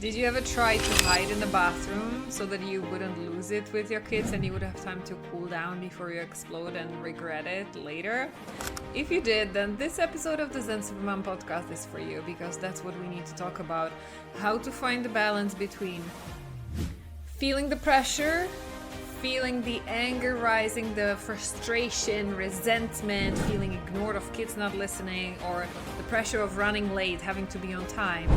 Did you ever try to hide in the bathroom so that you wouldn't lose it with your kids and you would have time to cool down before you explode and regret it later? If you did, then this episode of the Zen Supermom podcast is for you, because that's what we need to talk about. How to find the balance between feeling the pressure, feeling the anger rising, the frustration, resentment, feeling ignored of kids not listening, or the pressure of running late, having to be on time.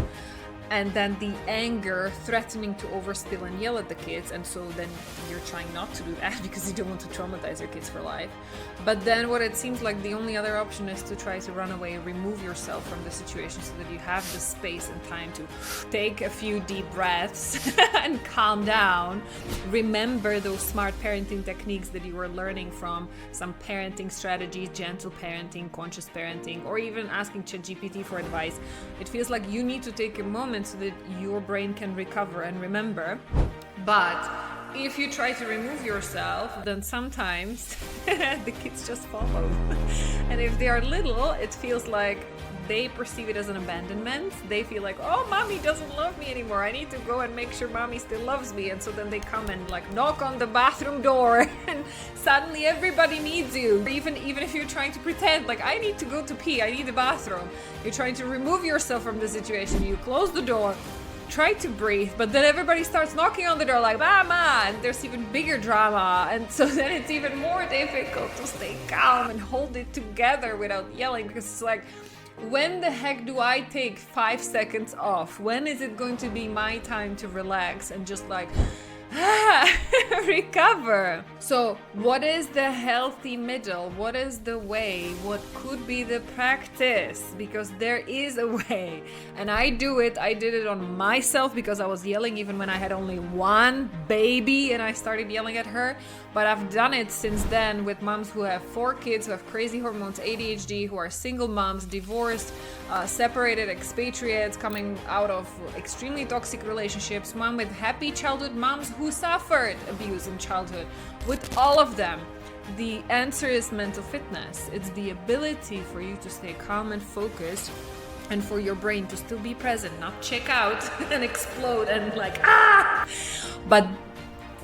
And then the anger, threatening to overspill and yell at the kids, and so then you're trying not to do that because you don't want to traumatize your kids for life. But then what it seems like the only other option is to try to run away, remove yourself from the situation so that you have the space and time to take a few deep breaths and calm down. Remember those smart parenting techniques that you were learning from some parenting strategies, gentle parenting, conscious parenting, or even asking ChatGPT for advice. It feels like you need to take a moment so that your brain can recover and remember. But if you try to remove yourself, then sometimes the kids just follow. And if they are little, it feels like they perceive it as an abandonment. They feel like, oh, mommy doesn't love me anymore. I need to go and make sure mommy still loves me. And so then they come and like knock on the bathroom door and suddenly everybody needs you. Even if you're trying to pretend like, I need to go to pee, I need the bathroom. You're trying to remove yourself from the situation. You close the door, try to breathe, but then everybody starts knocking on the door like, mama, and there's even bigger drama. And so then it's even more difficult to stay calm and hold it together without yelling, because it's like, when the heck do I take 5 seconds off? When is it going to be my time to relax and just like recover? So what is the healthy middle? What is the way? What could be the practice? Because there is a way, and I did it on myself because I was yelling even when I had only one baby and I started yelling at her. But I've done it since then with moms who have 4 kids, who have crazy hormones, ADHD, who are single moms, divorced, separated, expatriates, coming out of extremely toxic relationships, mom with happy childhood, moms who suffered abuse in childhood. With all of them, the answer is mental fitness. It's the ability for you to stay calm and focused, and for your brain to still be present, not check out and explode and like, but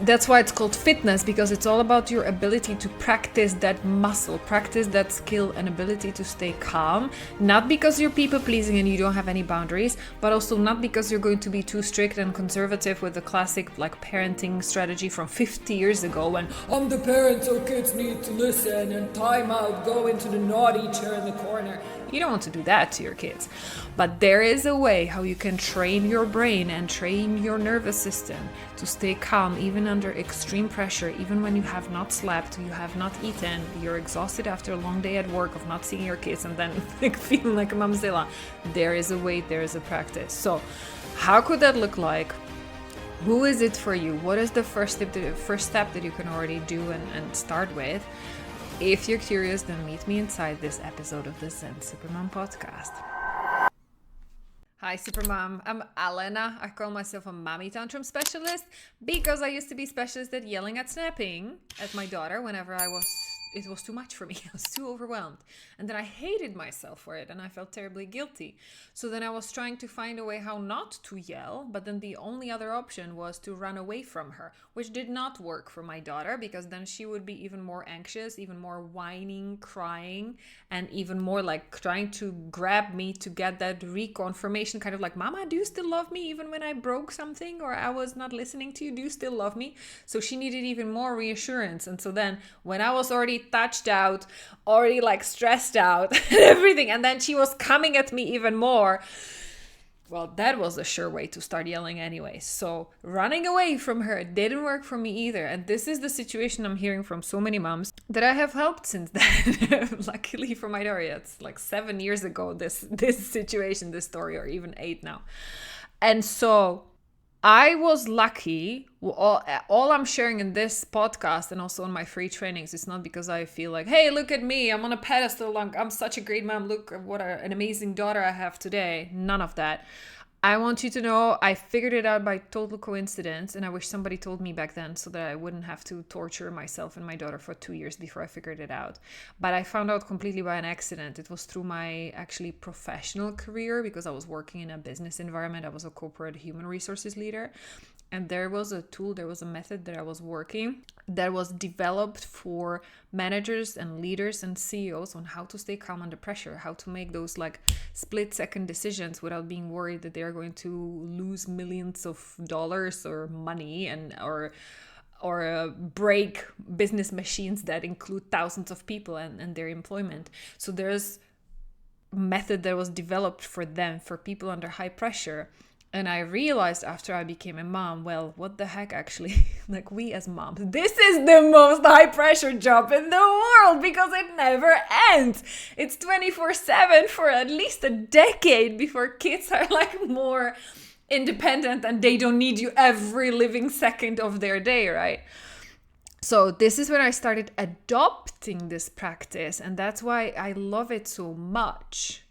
that's why it's called fitness, because it's all about your ability to practice that muscle, practice that skill and ability to stay calm. Not because you're people pleasing and you don't have any boundaries, but also not because you're going to be too strict and conservative with the classic like parenting strategy from 50 years ago, when I'm the parent so kids need to listen and time out, go into the naughty chair in the corner. You don't want to do that to your kids. But there is a way how you can train your brain and train your nervous system to stay calm even under extreme pressure, even when you have not slept, you have not eaten, you're exhausted after a long day at work of not seeing your kids and then like feeling like a mamzilla. There is a way, there is a practice. So how could that look like? Who is it for you? What is the first step that you can already do and start with? If you're curious, then meet me inside this episode of the Zen Supermom podcast. Hi Supermom, I'm Alena. I call myself a mommy tantrum specialist because I used to be specialist at yelling at snapping at my daughter whenever it was too much for me. I was too overwhelmed. And then I hated myself for it and I felt terribly guilty. So then I was trying to find a way how not to yell, but then the only other option was to run away from her, which did not work for my daughter, because then she would be even more anxious, even more whining, crying, and even more like trying to grab me to get that reconfirmation, kind of like, Mama, do you still love me even when I broke something or I was not listening to you? Do you still love me? So she needed even more reassurance. And so then when I was already touched out, already like stressed out and everything, and then she was coming at me even more, well, that was a sure way to start yelling anyway. So running away from her didn't work for me either. And this is the situation I'm hearing from so many moms that I have helped since then. Luckily for my daughter, it's like 7 years ago, this situation, this story, or even 8 now. And so I was lucky. All I'm sharing in this podcast and also in my free trainings, it's not because I feel like, hey, look at me, I'm on a pedestal, I'm such a great mom, look what an amazing daughter I have today. None of that. I want you to know I figured it out by total coincidence, and I wish somebody told me back then so that I wouldn't have to torture myself and my daughter for 2 years before I figured it out. But I found out completely by an accident. It was through my actually professional career, because I was working in a business environment. I was a corporate human resources leader. And there was a tool, there was a method that I was working that was developed for managers and leaders and CEOs on how to stay calm under pressure, how to make those like split-second decisions without being worried that they are going to lose millions of dollars or money or break business machines that include thousands of people and their employment. So there's a method that was developed for them, for people under high pressure. And I realized after I became a mom, well, what the heck, actually, like we as moms, this is the most high pressure job in the world because it never ends. It's 24/7 for at least a decade before kids are like more independent and they don't need you every living second of their day, right? So this is when I started adopting this practice, and that's why I love it so much.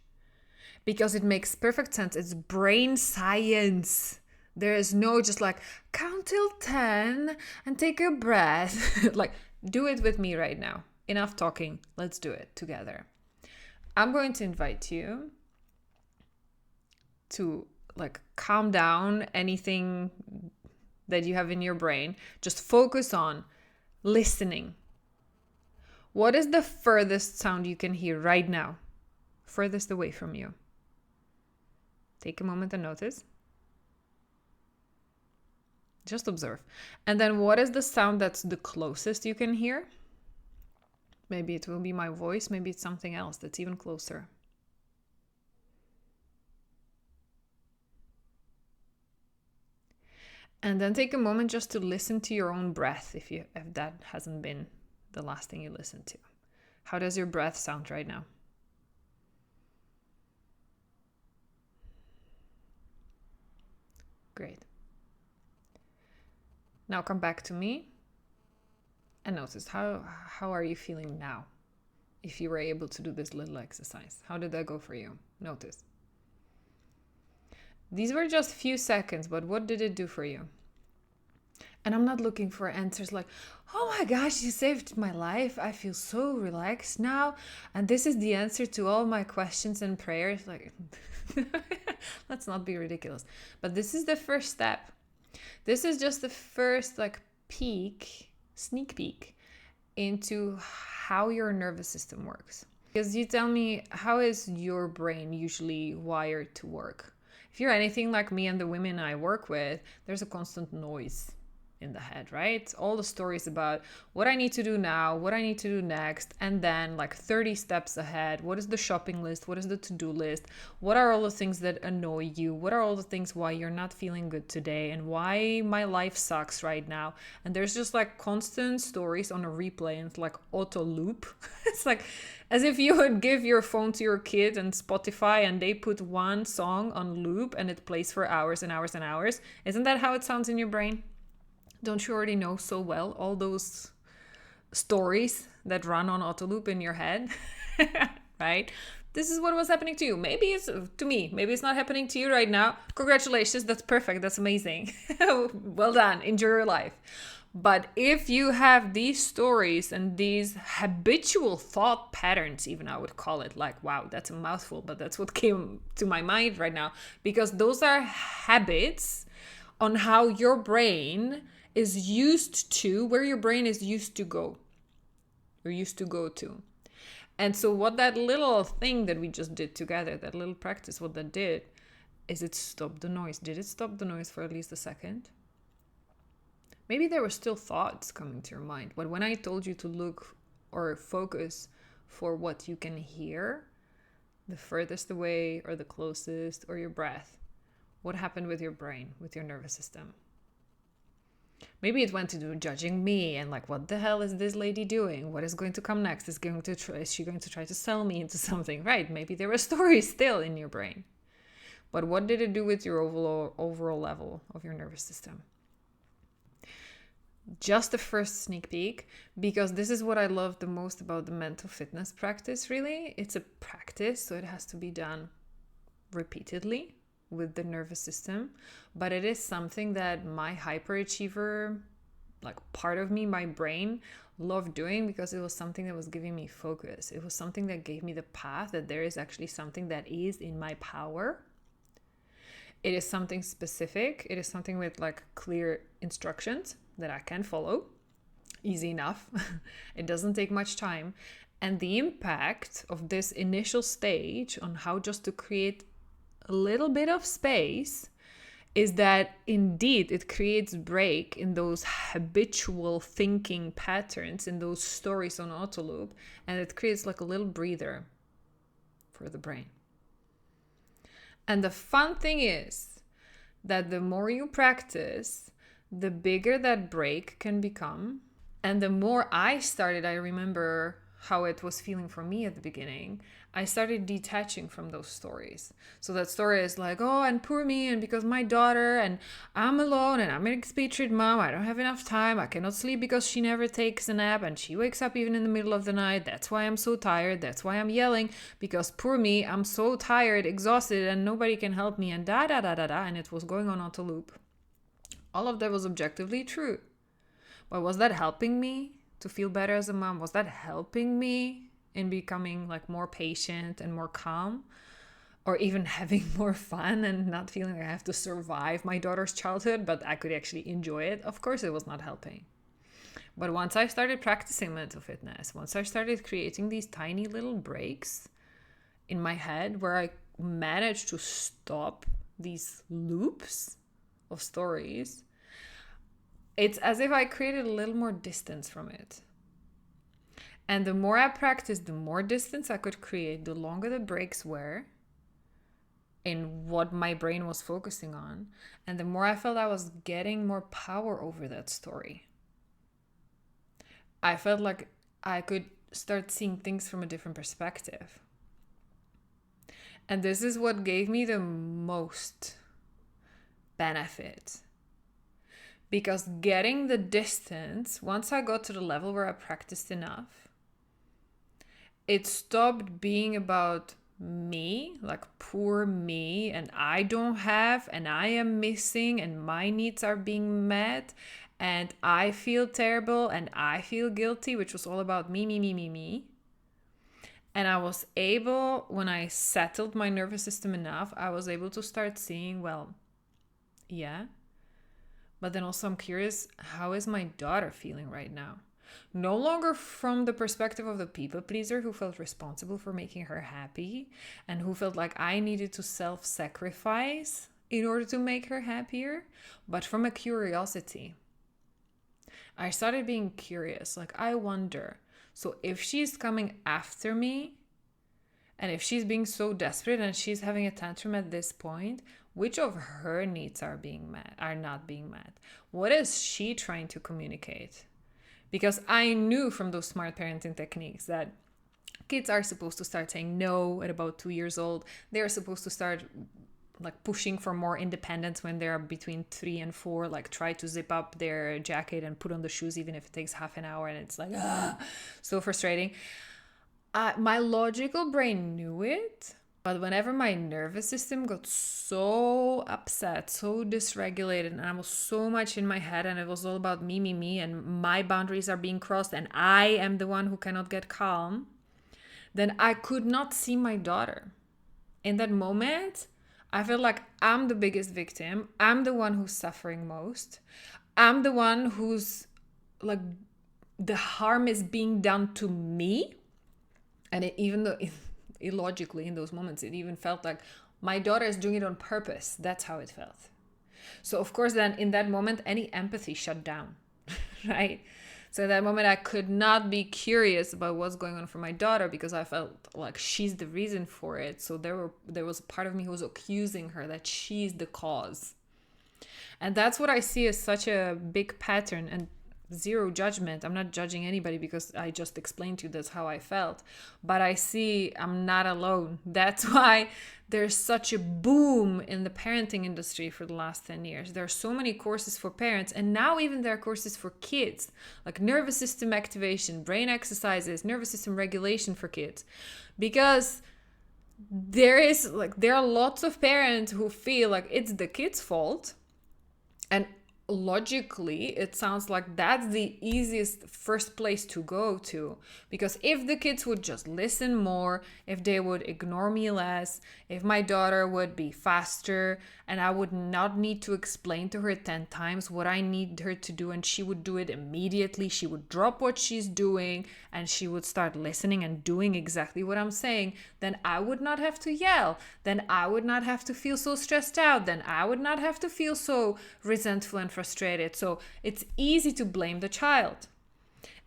Because it makes perfect sense. It's brain science. There is no just like count till 10 and take a breath. Like, do it with me right now. Enough talking. Let's do it together. I'm going to invite you to like calm down anything that you have in your brain. Just focus on listening. What is the furthest sound you can hear right now? Furthest away from you. Take a moment and notice. Just observe. And then what is the sound that's the closest you can hear? Maybe it will be my voice. Maybe it's something else that's even closer. And then take a moment just to listen to your own breath if that hasn't been the last thing you listened to. How does your breath sound right now? Great. Now come back to me and notice how are you feeling now? If you were able to do this little exercise, how did that go for you? Notice. These were just few seconds, but what did it do for you? And I'm not looking for answers like, oh my gosh, you saved my life. I feel so relaxed now. And this is the answer to all my questions and prayers. Like, let's not be ridiculous. But this is the first step. This is just the first like sneak peek into how your nervous system works. Because you tell me, how is your brain usually wired to work? If you're anything like me and the women I work with, there's a constant noise in the head, right? All the stories about what I need to do now, what I need to do next, and then like 30 steps ahead. What is the shopping list? What is the to-do list? What are all the things that annoy you? What are all the things why you're not feeling good today and why my life sucks right now? And there's just like constant stories on a replay, and it's like auto loop. It's like as if you would give your phone to your kid and Spotify and they put one song on loop and it plays for hours and hours and hours. Isn't that how it sounds in your brain? Don't you already know so well all those stories that run on auto loop in your head? Right? This is what was happening to you. Maybe it's to me. Maybe it's not happening to you right now. Congratulations. That's perfect. That's amazing. Well done. Enjoy your life. But if you have these stories and these habitual thought patterns, even I would call it, like, wow, that's a mouthful, but that's what came to my mind right now. Because those are habits on how your brain is used to, where your brain is used to go, or used to go to. And so what that little thing that we just did together, that little practice, what that did is it stopped the noise. Did it stop the noise for at least a second? Maybe there were still thoughts coming to your mind, but when I told you to look or focus for what you can hear, the furthest away or the closest, or your breath, what happened with your brain, with your nervous system? Maybe it went to judging me and like, what the hell is this lady doing? What is going to come next? Is she going to try to sell me into something? Right? Maybe there were stories still in your brain. But what did it do with your overall level of your nervous system? Just the first sneak peek, because this is what I love the most about the mental fitness practice, really. It's a practice, so it has to be done repeatedly. with the nervous system, but it is something that my hyperachiever, like part of me, my brain, loved doing because it was something that was giving me focus. It was something that gave me the path that there is actually something that is in my power. It is something specific. It is something with like clear instructions that I can follow. Easy enough. It doesn't take much time. And the impact of this initial stage on how just to create a little bit of space is that indeed it creates break in those habitual thinking patterns, in those stories on auto loop, and it creates like a little breather for the brain. And the fun thing is that the more you practice, the bigger that break can become. And the more I remember how it was feeling for me at the beginning, I started detaching from those stories. So that story is like, oh, and poor me, and because my daughter, and I'm alone, and I'm an expatriate mom, I don't have enough time, I cannot sleep because she never takes a nap, and she wakes up even in the middle of the night, that's why I'm so tired, that's why I'm yelling, because poor me, I'm so tired, exhausted, and nobody can help me, and da-da-da-da-da, and it was going on auto loop. All of that was objectively true. But was that helping me to feel better as a mom? Was that helping me in becoming like more patient and more calm, or even having more fun and not feeling like I have to survive my daughter's childhood, but I could actually enjoy it? Of course it was not helping. But once I started practicing mental fitness, once I started creating these tiny little breaks in my head where I managed to stop these loops of stories, it's as if I created a little more distance from it. And the more I practiced, the more distance I could create, the longer the breaks were in what my brain was focusing on. And the more I felt I was getting more power over that story. I felt like I could start seeing things from a different perspective. And this is what gave me the most benefit. Because getting the distance, once I got to the level where I practiced enough, it stopped being about me, like poor me, and I don't have, and I am missing, and my needs are being met, and I feel terrible, and I feel guilty, which was all about me. And I was able, when I settled my nervous system enough, I was able to start seeing, well, yeah. But then also I'm curious, how is my daughter feeling right now? No longer from the perspective of the people pleaser who felt responsible for making her happy and who felt like I needed to self-sacrifice in order to make her happier, but from a curiosity. I started being curious, like I wonder, so if she's coming after me and if she's being so desperate and she's having a tantrum at this point, which of her needs are not being met? What is she trying to communicate? Because I knew from those smart parenting techniques that kids are supposed to start saying no at about 2 years old. They're supposed to start like pushing for more independence when they're between 3 and 4, like try to zip up their jacket and put on the shoes even if it takes half an hour, and it's like so frustrating. My logical brain knew it, but whenever my nervous system got so upset, so dysregulated, and I was so much in my head, and it was all about me, and my boundaries are being crossed, and I am the one who cannot get calm, then I could not see my daughter. In that moment, I felt like I'm the biggest victim. I'm the one who's suffering most. I'm the one who's like, the harm is being done to me. And even though illogically in those moments, it even felt like my daughter is doing it on purpose. That's how it felt. So of course, then in that moment, any empathy shut down, right? So in that moment, I could not be curious about what's going on for my daughter because I felt like she's the reason for it. So there was a part of me who was accusing her that she's the cause. And that's what I see as such a big pattern, and zero judgment. I'm not judging anybody because I just explained to you that's how I felt. But I see I'm not alone. That's why there's such a boom in the parenting industry for the last 10 years. There are so many courses for parents, and now even there are courses for kids, like nervous system activation, brain exercises, nervous system regulation for kids. Because there are lots of parents who feel like it's the kid's fault, and logically it sounds like that's the easiest first place to go to, because if the kids would just listen more, if they would ignore me less, if my daughter would be faster and I would not need to explain to her 10 times what I need her to do, and she would do it immediately, she would drop what she's doing and she would start listening and doing exactly what I'm saying, then I would not have to yell, then I would not have to feel so stressed out, then I would not have to feel so resentful and frustrated. So it's easy to blame the child.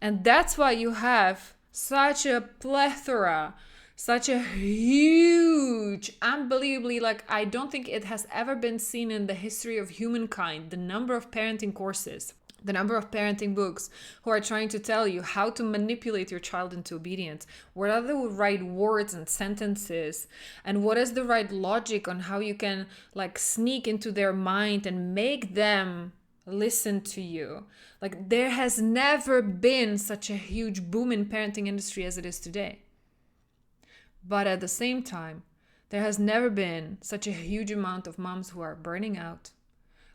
And that's why you have such a plethora, such a huge, unbelievably, like, I don't think it has ever been seen in the history of humankind, the number of parenting courses, the number of parenting books who are trying to tell you how to manipulate your child into obedience. What are the right words and sentences? And what is the right logic on how you can like sneak into their mind and make them listen to you? Like, there has never been such a huge boom in parenting industry as it is today. But at the same time, there has never been such a huge amount of moms who are burning out,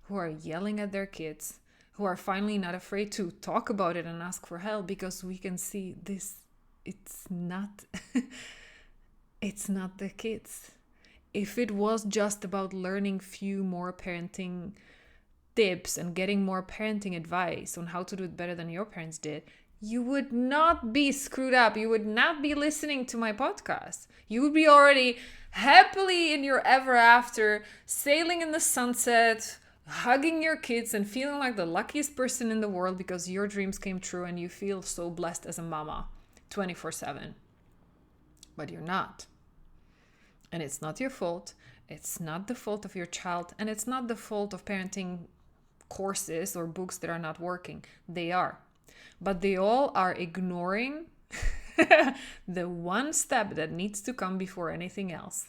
who are yelling at their kids, who are finally not afraid to talk about it and ask for help, because we can see this, it's not it's not the kids. If it was just about learning few more parenting tips and getting more parenting advice on how to do it better than your parents did, you would not be screwed up. You would not be listening to my podcast. You would be already happily in your ever after, sailing in the sunset, hugging your kids and feeling like the luckiest person in the world because your dreams came true and you feel so blessed as a mama 24/7. But you're not. And it's not your fault. It's not the fault of your child, and it's not the fault of parenting courses or books that are not working. They are. But they all are ignoring the one step that needs to come before anything else.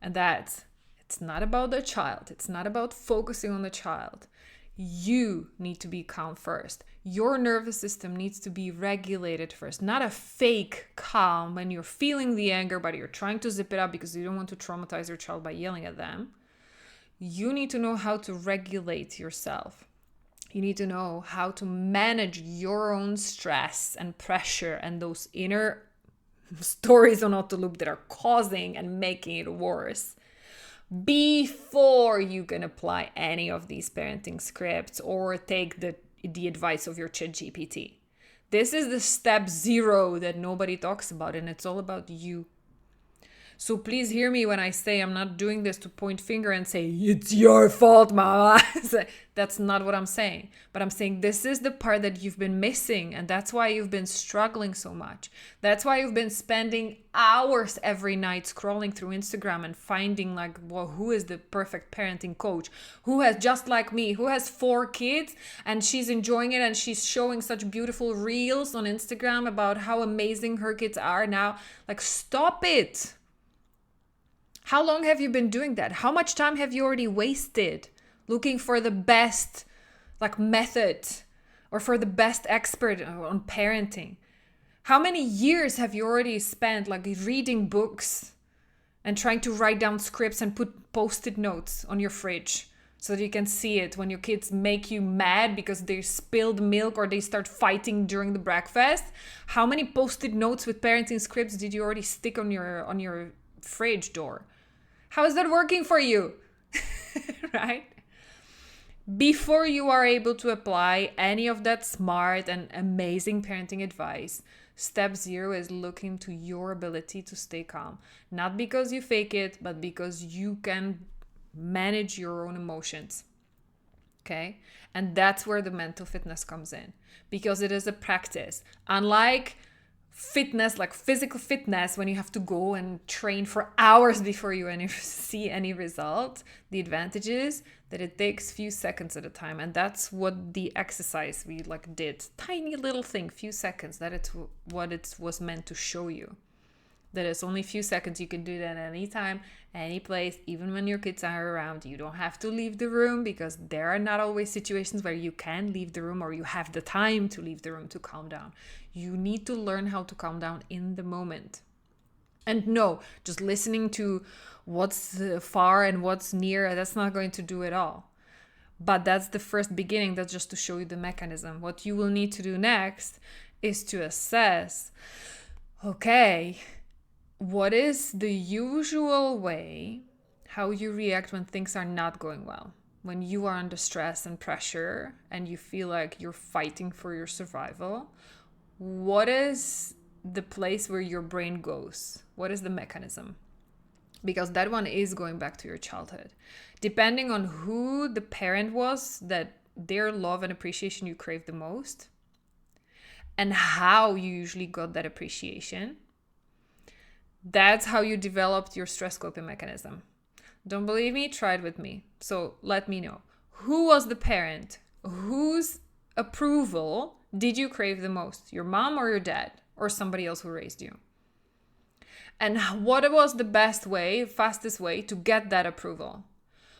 And that's, it's not about the child. It's not about focusing on the child. You need to be calm first. Your nervous system needs to be regulated first, not a fake calm when you're feeling the anger, but you're trying to zip it up because you don't want to traumatize your child by yelling at them. You need to know how to regulate yourself. You need to know how to manage your own stress and pressure and those inner stories on auto loop that are causing and making it worse before you can apply any of these parenting scripts or take the advice of your ChatGPT. This is the step 0 that nobody talks about, and it's all about you. So please hear me when I say I'm not doing this to point finger and say, it's your fault, mama. That's not what I'm saying. But I'm saying this is the part that you've been missing, and that's why you've been struggling so much. That's why you've been spending hours every night scrolling through Instagram and finding like, well, who is the perfect parenting coach? Who has, just like me, who has 4 kids and she's enjoying it and she's showing such beautiful reels on Instagram about how amazing her kids are now. Like, stop it. How long have you been doing that? How much time have you already wasted looking for the best like method or for the best expert on parenting? How many years have you already spent like reading books and trying to write down scripts and put post-it notes on your fridge so that you can see it when your kids make you mad because they spilled milk or they start fighting during the breakfast? How many post-it notes with parenting scripts did you already stick on your fridge door? How is that working for you? Right? Before you are able to apply any of that smart and amazing parenting advice, step 0 is looking to your ability to stay calm. Not because you fake it, but because you can manage your own emotions. Okay? And that's where the mental fitness comes in, because it is a practice. Unlike fitness, like physical fitness, when you have to go and train for hours before you see any result, the advantage is that it takes few seconds at a time. And that's what the exercise we like did, tiny little thing, few seconds, that it's what it was meant to show you. That it's only a few seconds. You can do that at any time, any place, even when your kids are around. You don't have to leave the room, because there are not always situations where you can leave the room or you have the time to leave the room to calm down. You need to learn how to calm down in the moment. And no, just listening to what's far and what's near, that's not going to do it all. But that's the first beginning. That's just to show you the mechanism. What you will need to do next is to assess, okay, what is the usual way how you react when things are not going well? When you are under stress and pressure and you feel like you're fighting for your survival, what is the place where your brain goes? What is the mechanism? Because that one is going back to your childhood. Depending on who the parent was that their love and appreciation you crave the most, and how you usually got that appreciation, that's how you developed your stress coping mechanism. Don't believe me? Try it with me. So let me know. Who was the parent? Whose approval did you crave the most? Your mom or your dad? Or somebody else who raised you? And what was the best way, fastest way to get that approval?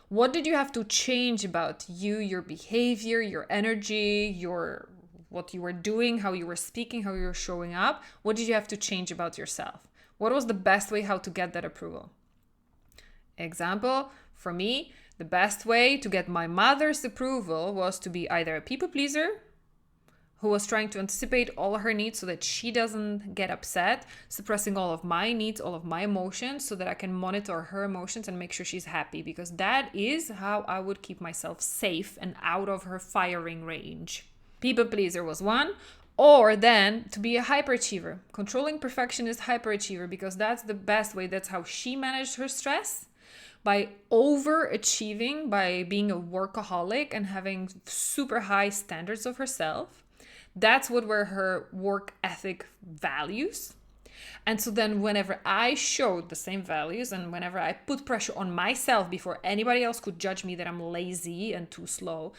What did you have to change about you, your behavior, your energy, what you were doing, how you were speaking, how you were showing up? What did you have to change about yourself? What was the best way how to get that approval? Example, for me, the best way to get my mother's approval was to be either a people pleaser who was trying to anticipate all her needs so that she doesn't get upset, suppressing all of my needs, all of my emotions, so that I can monitor her emotions and make sure she's happy, because that is how I would keep myself safe and out of her firing range. People pleaser was one. Or then to be a hyperachiever, controlling perfectionist hyperachiever, because that's the best way. That's how she managed her stress, by overachieving, by being a workaholic and having super high standards of herself. That's what were her work ethic values. And so then whenever I showed the same values and whenever I put pressure on myself before anybody else could judge me that I'm lazy and too slow,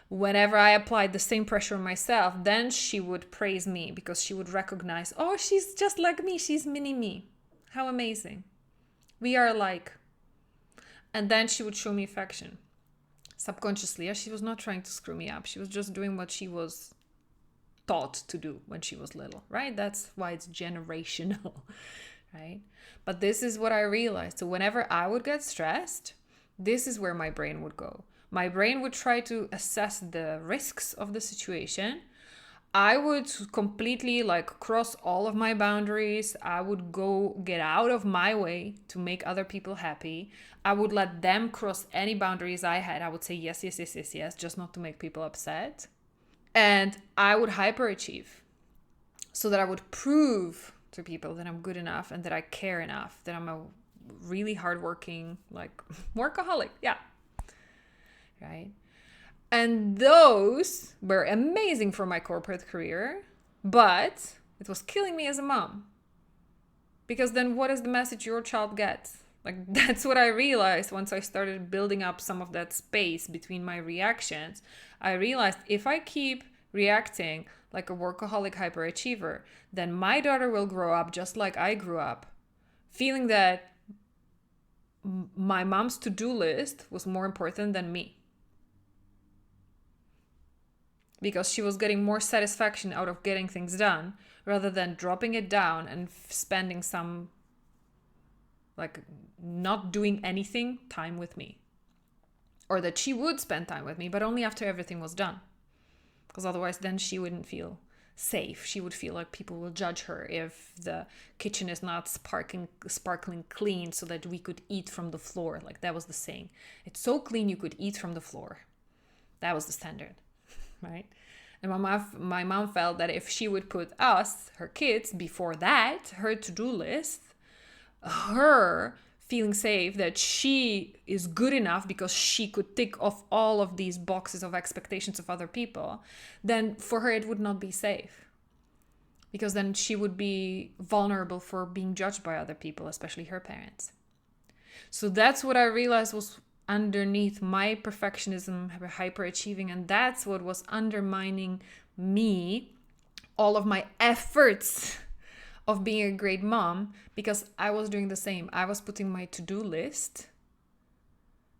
whenever I applied the same pressure on myself, then she would praise me, because she would recognize, oh, she's just like me. She's mini me. How amazing. We are alike. And then she would show me affection. Subconsciously, she was not trying to screw me up. She was just doing what she was taught to do when she was little, right? That's why it's generational, right? But this is what I realized. So whenever I would get stressed, this is where my brain would go. My brain would try to assess the risks of the situation. I would completely cross all of my boundaries. I would go get out of my way to make other people happy. I would let them cross any boundaries I had. I would say yes, yes, yes, yes, yes, just not to make people upset. And I would hyperachieve so that I would prove to people that I'm good enough and that I care enough, that I'm a really hardworking, workaholic. Yeah. Right. And those were amazing for my corporate career, but it was killing me as a mom. Because then what is the message your child gets? That's what I realized once I started building up some of that space between my reactions. I realized if I keep reacting like a workaholic hyperachiever, then my daughter will grow up just like I grew up, feeling that my mom's to-do list was more important than me. Because she was getting more satisfaction out of getting things done rather than dropping it down and spending some not doing anything time with me. Or that she would spend time with me, but only after everything was done. Because otherwise then she wouldn't feel safe. She would feel like people will judge her if the kitchen is not sparkling clean so that we could eat from the floor. That was the saying. It's so clean you could eat from the floor. That was the standard. Right? And my mom felt that if she would put us, her kids, before that, her to-do list, her feeling safe that she is good enough because she could tick off all of these boxes of expectations of other people, then for her it would not be safe. Because then she would be vulnerable for being judged by other people, especially her parents. So that's what I realized was underneath my perfectionism, hyperachieving, and that's what was undermining me, all of my efforts of being a great mom, because I was doing the same. I was putting my to-do list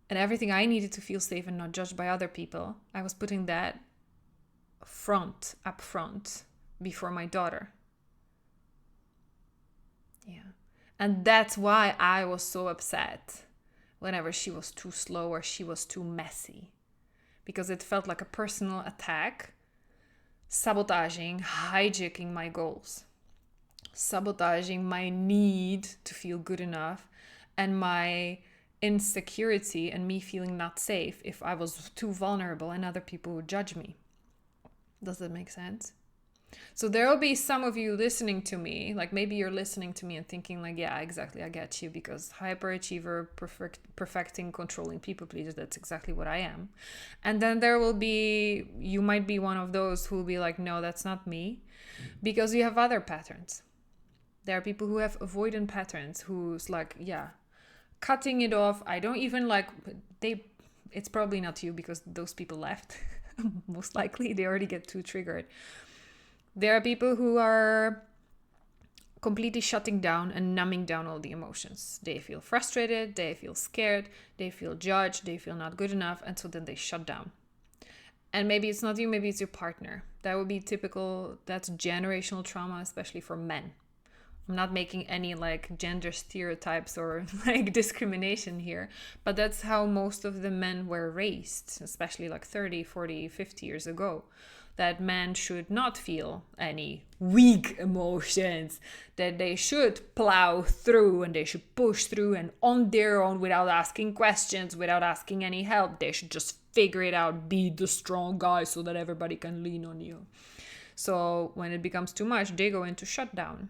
and everything I needed to feel safe and not judged by other people, I was putting that up front before my daughter. Yeah. And that's why I was so upset whenever she was too slow or she was too messy, because it felt like a personal attack, sabotaging, hijacking my goals, sabotaging my need to feel good enough, and my insecurity and me feeling not safe if I was too vulnerable and other people would judge me. Does that make sense? So there will be some of you listening to me, like maybe you're listening to me and thinking like, yeah, exactly, I get you, because hyperachiever, perfecting, controlling, people pleaser, that's exactly what I am. And then there will be, you might be one of those who will be like, no, that's not me, because you have other patterns. There are people who have avoidant patterns, who's like, yeah, cutting it off. I don't even like, it's probably not you, because those people left. Most likely they already get too triggered. There are people who are completely shutting down and numbing down all the emotions. They feel frustrated, they feel scared, they feel judged, they feel not good enough, and so then they shut down. And maybe it's not you, maybe it's your partner. That would be typical, that's generational trauma, especially for men. I'm not making any like gender stereotypes or like discrimination here, but that's how most of the men were raised, especially like 30, 40, 50 years ago. That men should not feel any weak emotions, that they should plow through and they should push through and on their own without asking questions, without asking any help. They should just figure it out, be the strong guy so that everybody can lean on you. So when it becomes too much, they go into shutdown.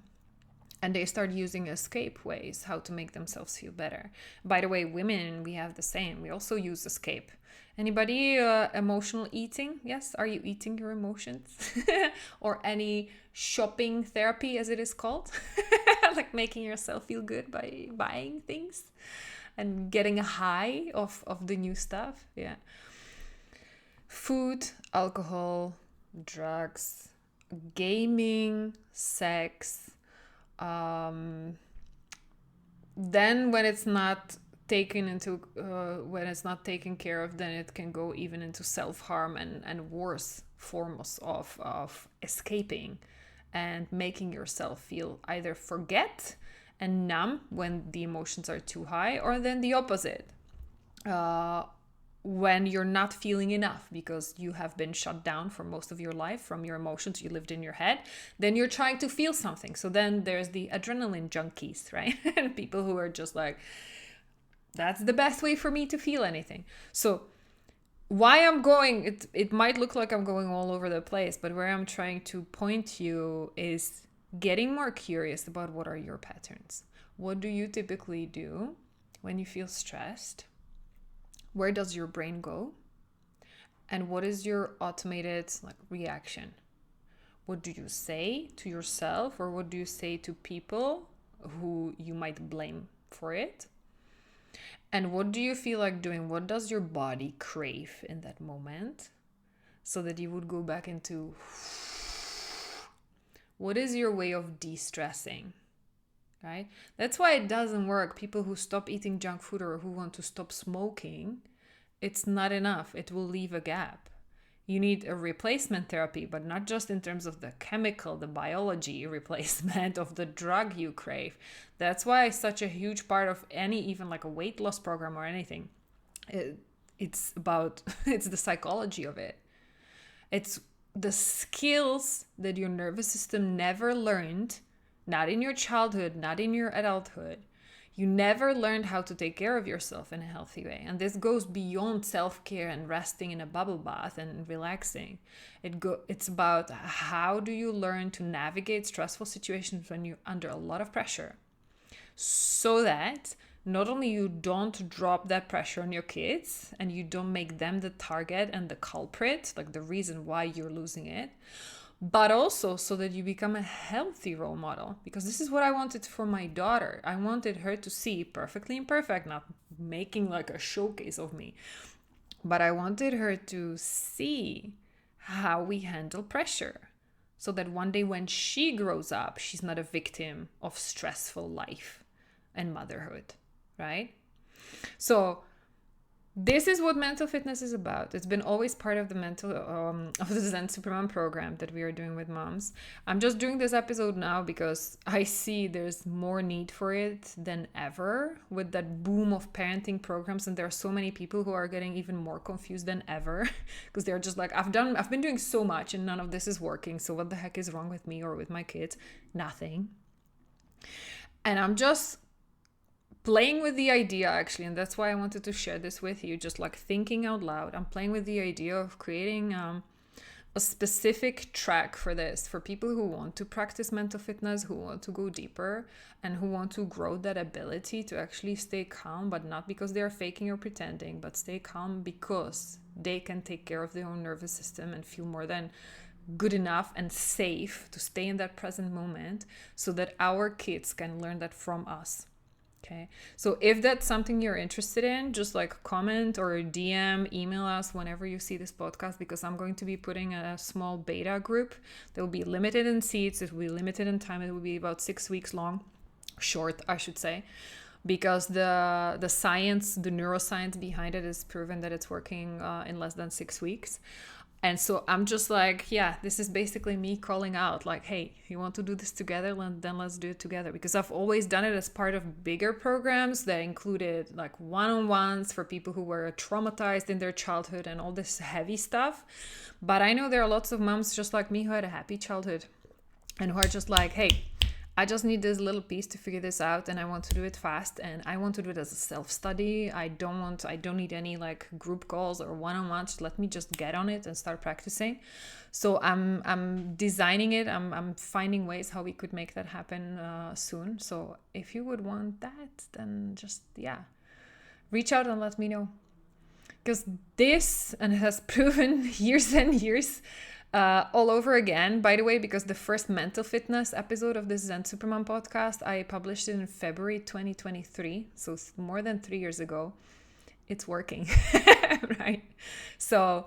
And they start using escape ways, how to make themselves feel better. By the way, women, we have the same. We also use escape. Anybody emotional eating? Yes, are you eating your emotions? Or any shopping therapy, as it is called? Like making yourself feel good by buying things and getting a high of the new stuff. Yeah. Food, alcohol, drugs, gaming, sex. Then when it's not taken into when it's not taken care of, then it can go even into self-harm and worse forms of escaping and making yourself feel either forget and numb when the emotions are too high, or then the opposite, when you're not feeling enough because you have been shut down for most of your life from your emotions. You lived in your head, then you're trying to feel something. So then there's the adrenaline junkies, right? People who are just like, that's the best way for me to feel anything. So why I'm going, it might look like I'm going all over the place, but where I'm trying to point you is getting more curious about what are your patterns. What do you typically do when you feel stressed? Where does your brain go? And what is your automated reaction? What do you say to yourself, or what do you say to people who you might blame for it? And what do you feel like doing? What does your body crave in that moment so that you would go back into what is your way of de-stressing? Right? That's why it doesn't work. People who stop eating junk food or who want to stop smoking, it's not enough. It will leave a gap. You need a replacement therapy, but not just in terms of the chemical, the biology replacement of the drug you crave. That's why such a huge part of any, even like a weight loss program or anything, it's the psychology of it. It's the skills that your nervous system never learned. Not in your childhood, not in your adulthood. You never learned how to take care of yourself in a healthy way. And this goes beyond self-care and resting in a bubble bath and relaxing. It's about how do you learn to navigate stressful situations when you're under a lot of pressure, so that not only you don't drop that pressure on your kids and you don't make them the target and the culprit, like the reason why you're losing it, but also so that you become a healthy role model. Because this is what I wanted for my daughter. I wanted her to see perfectly imperfect, not making like a showcase of me, but I wanted her to see how we handle pressure, so that one day when she grows up, she's not a victim of stressful life and motherhood, right? So this is what mental fitness is about. It's been always part of the of the Zen Supermom program that we are doing with moms. I'm just doing this episode now because I see there's more need for it than ever with that boom of parenting programs, and there are so many people who are getting even more confused than ever because they're just like, I've been doing so much and none of this is working. So what the heck is wrong with me or with my kids? Nothing. And I'm just playing with the idea, actually, and that's why I wanted to share this with you, just like thinking out loud. I'm playing with the idea of creating a specific track for this, for people who want to practice mental fitness, who want to go deeper, and who want to grow that ability to actually stay calm, but not because they're faking or pretending, but stay calm because they can take care of their own nervous system and feel more than good enough and safe to stay in that present moment so that our kids can learn that from us. Okay, so if that's something you're interested in, just like comment or DM, email us whenever you see this podcast, because I'm going to be putting a small beta group that will be limited in seats. It will be limited in time. It will be about 6 weeks long, short, I should say, because the science, the neuroscience behind it is proven that it's working in less than 6 weeks. And so I'm just like, yeah, this is basically me calling out like, hey, you want to do this together? Then let's do it together. Because I've always done it as part of bigger programs that included like one-on-ones for people who were traumatized in their childhood and all this heavy stuff. But I know there are lots of moms just like me who had a happy childhood and who are just like, hey, I just need this little piece to figure this out, and I want to do it fast, and I want to do it as a self-study. I don't need any like group calls or one-on-ones. Let me just get on it and start practicing. So I'm designing it. I'm finding ways how we could make that happen soon. So if you would want that, then just reach out and let me know. Because this, and it has proven years and years all over again, by the way, because the first mental fitness episode of this Zen Supermom podcast, I published it in February 2023, so more than 3 years ago. It's working, right? So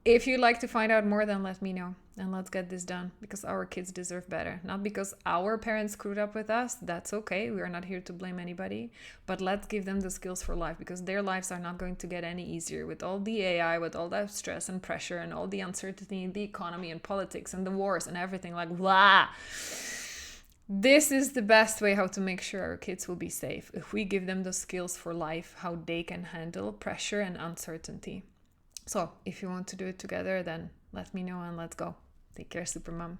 if you'd like to find out more, then let me know and let's get this done, because our kids deserve better. Not because our parents screwed up with us, that's okay. We are not here to blame anybody, but let's give them the skills for life, because their lives are not going to get any easier with all the AI, with all that stress and pressure and all the uncertainty in the economy and politics and the wars and everything. Like, blah. This is the best way how to make sure our kids will be safe, if we give them the skills for life, how they can handle pressure and uncertainty. So if you want to do it together, then let me know and let's go. Take care, Supermom.